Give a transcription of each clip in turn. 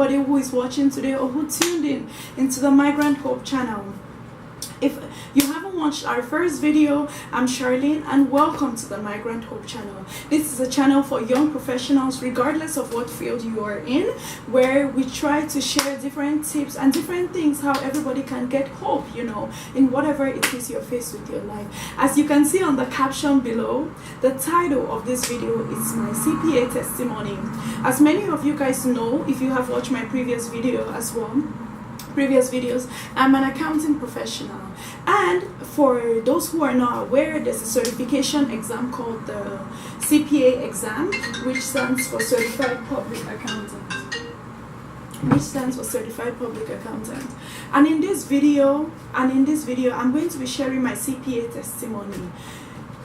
everybody who is watching today or who tuned in into the Migrant Hope channel. If you haven't watched our first video, I'm Charlene and welcome to the Migrant Hope channel. This is a channel for young professionals regardless of what field you are in, where we try to share different tips and different things how everybody can get hope, in whatever it is you're faced with your life. As you can see on the caption below, the title of this video is my CPA testimony. As many of you guys know, if you have watched my previous videos, I'm an accounting professional, and for those who are not aware, there's a certification exam called the CPA exam, which stands for Certified Public Accountant. And in this video, I'm going to be sharing my CPA testimony.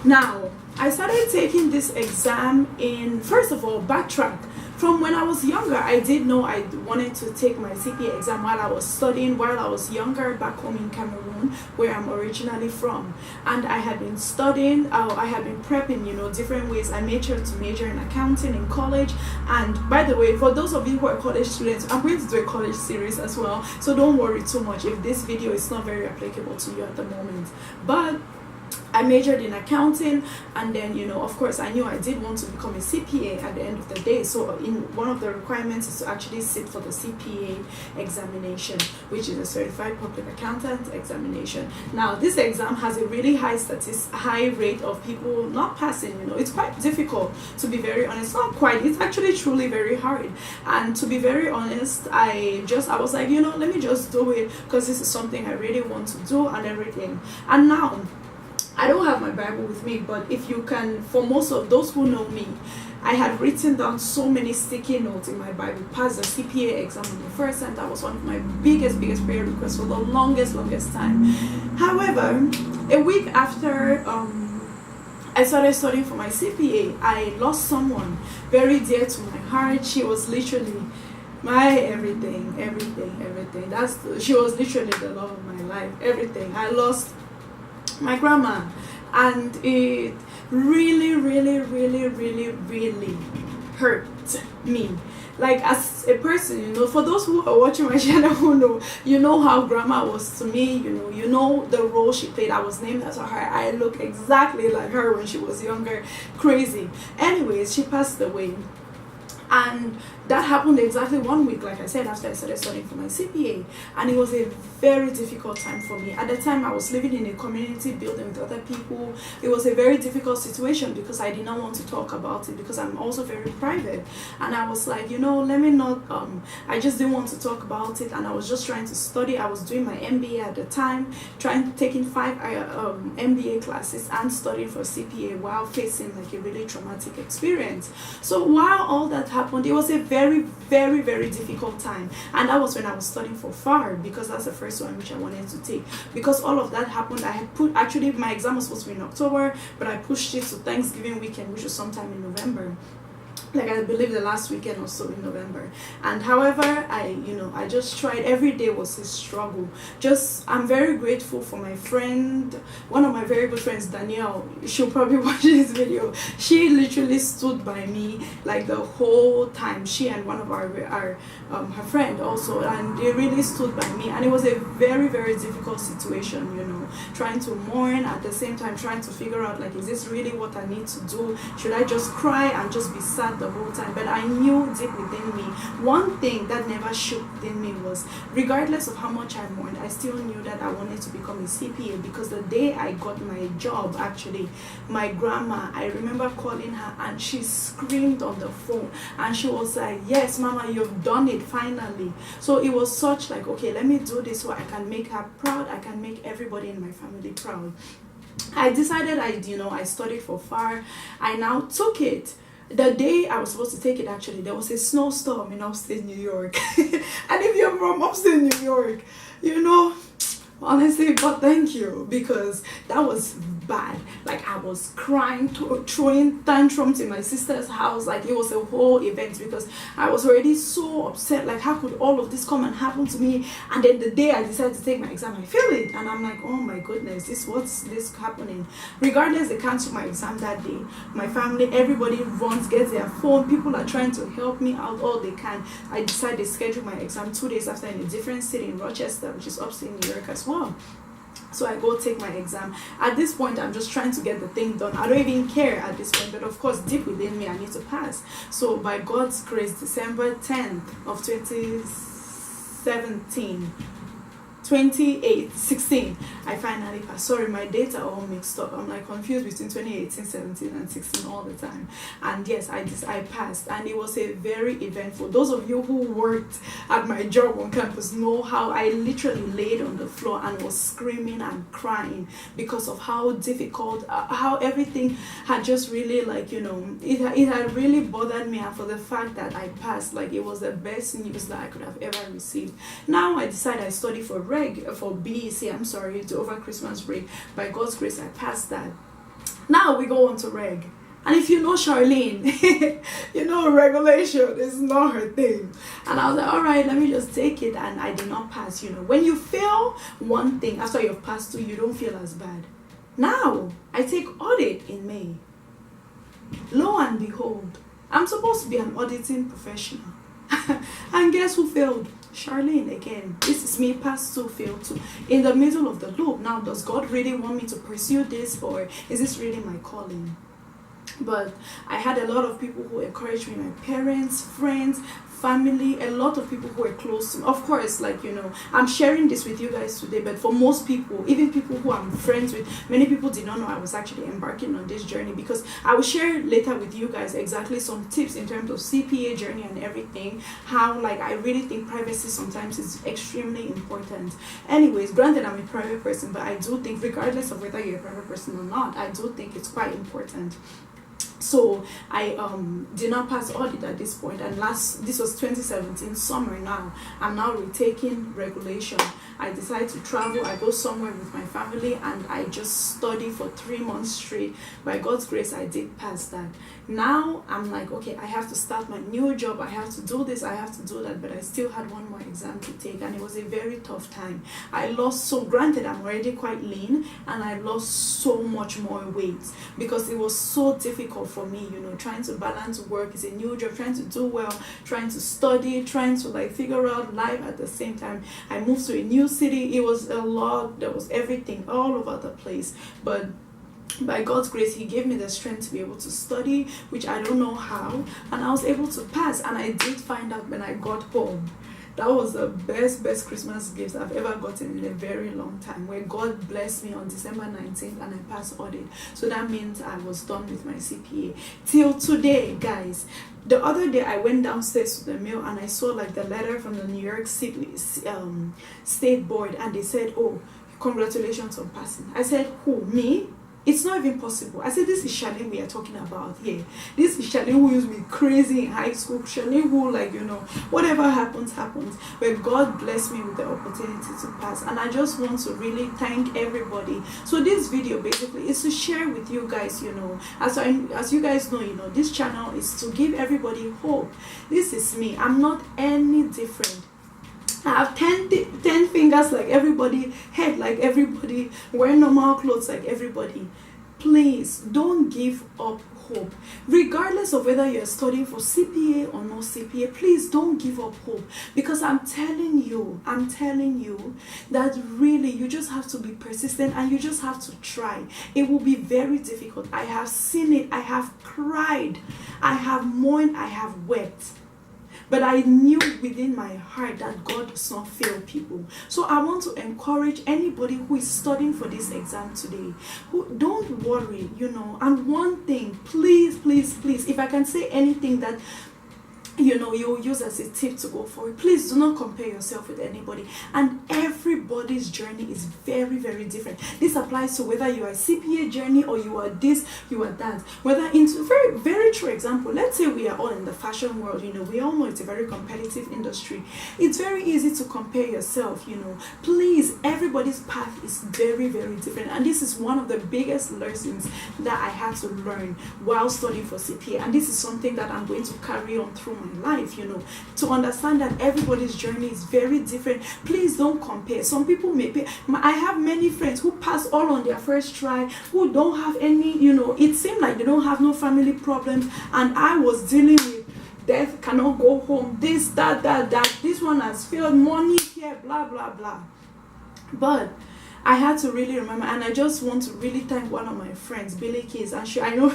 Now, I started taking this exam in, first of all, backtrack. From when I was younger, I did know I wanted to take my CPA exam while I was studying, while I was younger back home in Cameroon, where I'm originally from. And I had been studying, I had been prepping, different ways. I made sure to major in accounting in college. And by the way, for those of you who are college students, I'm going to do a college series as well. So don't worry too much if this video is not very applicable to you at the moment. But I majored in accounting, and then of course I knew I did want to become a CPA at the end of the day. So in one of the requirements is to actually sit for the CPA examination, which is a Certified Public Accountant examination. Now this exam has a really high rate of people not passing. It's quite difficult, to be very honest. Not quite, it's actually truly very hard. And to be very honest, I was like, let me just do it because this is something I really want to do and everything. And now I don't have my Bible with me, but if you can, for most of those who know me, I had written down so many sticky notes in my Bible, pass the CPA exam on the first time. That was one of my biggest prayer requests for the longest time. However, a week after I started studying for my CPA, I lost someone very dear to my heart. She was literally my everything. She was literally the love of my life, everything. I lost my grandma, and it really hurt me, like as a person. For those who are watching my channel who know how grandma was to me, you know the role she played. I was named after her. I look exactly like her when she was younger. Crazy. Anyways, she passed away. And that happened exactly 1 week, like I said, after I started studying for my CPA. And it was a very difficult time for me. At the time, I was living in a community building with other people. It was a very difficult situation because I did not want to talk about it because I'm also very private. And I was like, let me not, I just didn't want to talk about it. And I was just trying to study. I was doing my MBA at the time, taking 5 MBA classes and studying for CPA while facing like a really traumatic experience. So while all that happened, it was a very difficult time. And that was when I was studying for FAR, because that's the first one which I wanted to take. Because all of that happened, I had actually my exam was supposed to be in October, but I pushed it to Thanksgiving weekend, which was sometime in November. Like I believe the last weekend or so in November. And however, I just tried. Every day was a struggle. I'm very grateful for my friend, one of my very good friends, Danielle. She'll probably watch this video. She literally stood by me like the whole time. She and one of her friend also, and they really stood by me. And it was a very difficult situation, trying to mourn at the same time, trying to figure out like, is this really what I need to do? Should I just cry and just be sad the whole time? But I knew deep within me, one thing that never shook within me was, regardless of how much I mourned, I still knew that I wanted to become a CPA. Because the day I got my job, actually, my grandma, I remember calling her and she screamed on the phone and she was like, yes mama, you've done it finally. So it was such like, okay, let me do this so I can make her proud, I can make everybody in my family proud. I decided I studied for FAR. I now took it. The day I was supposed to take it, actually, there was a snowstorm in upstate New York. And if you're from upstate New York, Honestly, God, thank you, because that was bad. Like, I was crying, throwing tantrums in my sister's house. Like, it was a whole event, because I was already so upset. Like, how could all of this come and happen to me? And then the day I decided to take my exam, I failed it, and I'm like, oh my goodness, what's this happening? Regardless, they canceled my exam that day. My family, everybody runs, gets their phone. People are trying to help me out all they can. I decided to schedule my exam 2 days after in a different city in Rochester, which is upstate New York as well. So I go take my exam. At this point, I'm just trying to get the thing done. I don't even care at this point, but of course, deep within me, I need to pass. So by God's grace, December 10th of 2017, 16, I finally passed. Sorry, my dates are all mixed up. I'm like confused between 2018, 17 and 16 all the time. And yes, I passed, and it was a very eventful. Those of you who worked at my job on campus know how I literally laid on the floor and was screaming and crying because of how difficult, how everything had just really, like, you know, it had really bothered me. And for the fact that I passed, like, it was the best news that I could have ever received. Now I decided I study for BEC, I'm sorry, to over Christmas break. By God's grace, I passed that. Now we go on to reg. And if you know Charlene, you know regulation is not her thing. And I was like, all right, let me just take it. And I did not pass. You know, when you fail one thing after you've passed two, you don't feel as bad. Now, I take audit in May. Lo and behold, I'm supposed to be an auditing professional. And guess who failed? Charlene again. This is me, pass two, fail two, in the middle of the loop. Now, does God really want me to pursue this, or is this really my calling? But I had a lot of people who encouraged me, my parents, friends, family, a lot of people who were close to me. Of course, like, you know, I'm sharing this with you guys today, but for most people, even people who I'm friends with, many people did not know I was actually embarking on this journey, because I will share later with you guys exactly some tips in terms of CPA journey and everything, how, like, I really think privacy sometimes is extremely important. Anyways, granted, I'm a private person, but I do think, regardless of whether you're a private person or not, I do think it's quite important. So I did not pass audit at this point, and this was 2017 summer. Now I'm now retaking regulation. I decide to travel. I go somewhere with my family, and I just study for 3 months straight. By God's grace, I did pass that. Now I'm like, okay, I have to start my new job. I have to do this, I have to do that, but I still had one more exam to take, and it was a very tough time. I lost, so granted, I'm already quite lean, and I lost so much more weight because it was so difficult for me, you know, trying to balance work. It's a new job, trying to do well, trying to study, trying to, like, figure out life at the same time. I moved to a new city. It was a lot. There was everything all over the place, but by God's grace, He gave me the strength to be able to study, which I don't know how, and I was able to pass. And I did find out when I got home. That was the best Christmas gift I've ever gotten in a very long time, where God blessed me on December 19th and I passed audit. So that means I was done with my CPA. Till today, guys. The other day, I went downstairs to the mail and I saw, like, the letter from the New York State Board, and they said, oh, congratulations on passing. I said, who, me? It's not even possible. I said, this is Charlene we are talking about here. This is Charlene who used to be crazy in high school. Charlene who, like, you know, whatever happens, happens. But God blessed me with the opportunity to pass. And I just want to really thank everybody. So this video basically is to share with you guys, you know, as you guys know, you know, this channel is to give everybody hope. This is me. I'm not any different. I have 10 fingers like everybody, head like everybody, wear normal clothes like everybody. Please don't give up hope. Regardless of whether you're studying for CPA or no CPA, please don't give up hope. Because I'm telling you that really you just have to be persistent and you just have to try. It will be very difficult. I have seen it. I have cried. I have mourned. I have wept. But I knew within my heart that God does not fail people. So I want to encourage anybody who is studying for this exam today, who don't worry, you know. And one thing, please, if I can say anything that you'll use as a tip to go forward. Please do not compare yourself with anybody, and everybody's journey is very, very different. This applies to whether you are a CPA journey or you are this, you are that. Whether into very, very true example, let's say we are all in the fashion world. We all know it's a very competitive industry. It's very easy to compare yourself. Please, everybody's path is very, very different, and this is one of the biggest lessons that I had to learn while studying for CPA, and this is something that I'm going to carry on through my life, to understand that everybody's journey is very different. Please don't compare. Some people may pay. I have many friends who pass all on their first try, who don't have any, it seemed like they don't have no family problems, and I was dealing with death, cannot go home, this, that, this one has failed, money here, blah, blah, blah. But I had to really remember, and I just want to really thank one of my friends, Billy Keys, and I know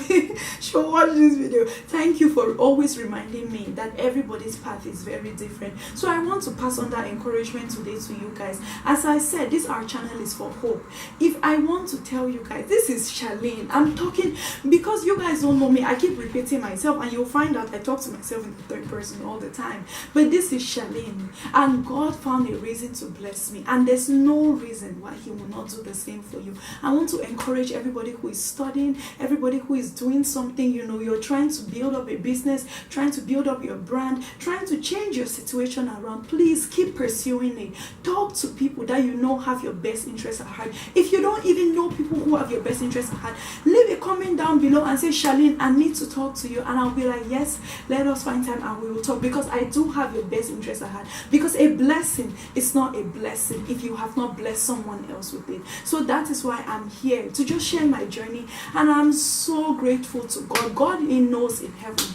she'll watch this video. Thank you for always reminding me that everybody's path is very different. So I want to pass on that encouragement today to you guys. As I said, our channel is for hope. If I want to tell you guys, this is Charlene. I'm talking because you guys don't know me. I keep repeating myself, and you'll find out I talk to myself in the third person all the time. But this is Charlene, and God found a reason to bless me, and there's no reason why He will not do the same for you. I want to encourage everybody who is studying, everybody who is doing something, you're trying to build up a business, trying to build up your brand, trying to change your situation around. Please keep pursuing it. Talk to people that have your best interest at heart. If you don't even know people who have your best interest at heart, leave a comment down below and say, Charlene, I need to talk to you, and I'll be like, yes, let us find time and we will talk, because I do have your best interest at heart. Because a blessing is not a blessing if you have not blessed someone else with it. So that is why I'm here to just share my journey, and I'm so grateful to God. God, He knows in heaven.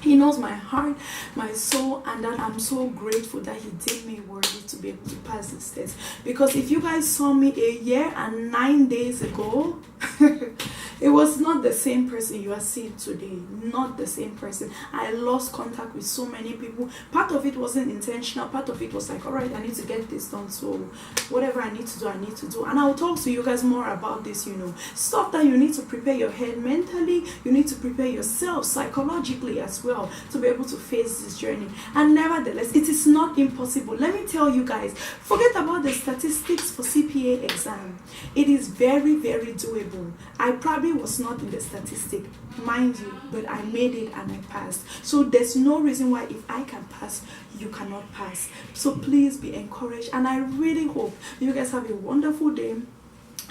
He knows my heart, my soul, and that I'm so grateful that He deemed me worthy to be able to pass this test. Because if you guys saw me a year and 9 days ago, it was not the same person you are seeing today. Not the same person. I lost contact with so many people. Part of it wasn't intentional. Part of it was like, all right, I need to get this done. So whatever I need to do, I need to do. And I'll talk to you guys more about this, stuff that you need to prepare your head mentally. You need to prepare yourself psychologically as well to be able to face this journey. And nevertheless, it is not impossible. Let me tell you guys, forget about the statistics for CPA exam. It is very, very doable. I probably was not in the statistic, mind you, but I made it and I passed. So there's no reason why if I can pass, you cannot pass. So please be encouraged, and I really hope you guys have a wonderful day.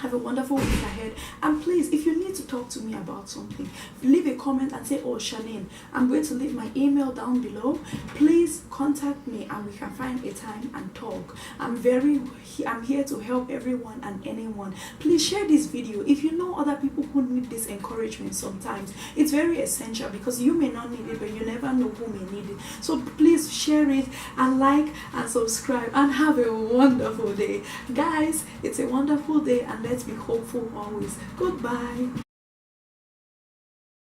Have a wonderful week ahead. And please, if you need to talk to me about something, leave a comment and say, oh, Charlene, I'm going to leave my email down below. Please contact me and we can find a time and talk. I'm here to help everyone and anyone. Please share this video. If you know other people who need this encouragement sometimes, it's very essential, because you may not need it, but you never know who may need it. So please share it and like and subscribe, and have a wonderful day. Guys, it's a wonderful day, and let's be hopeful always. Goodbye.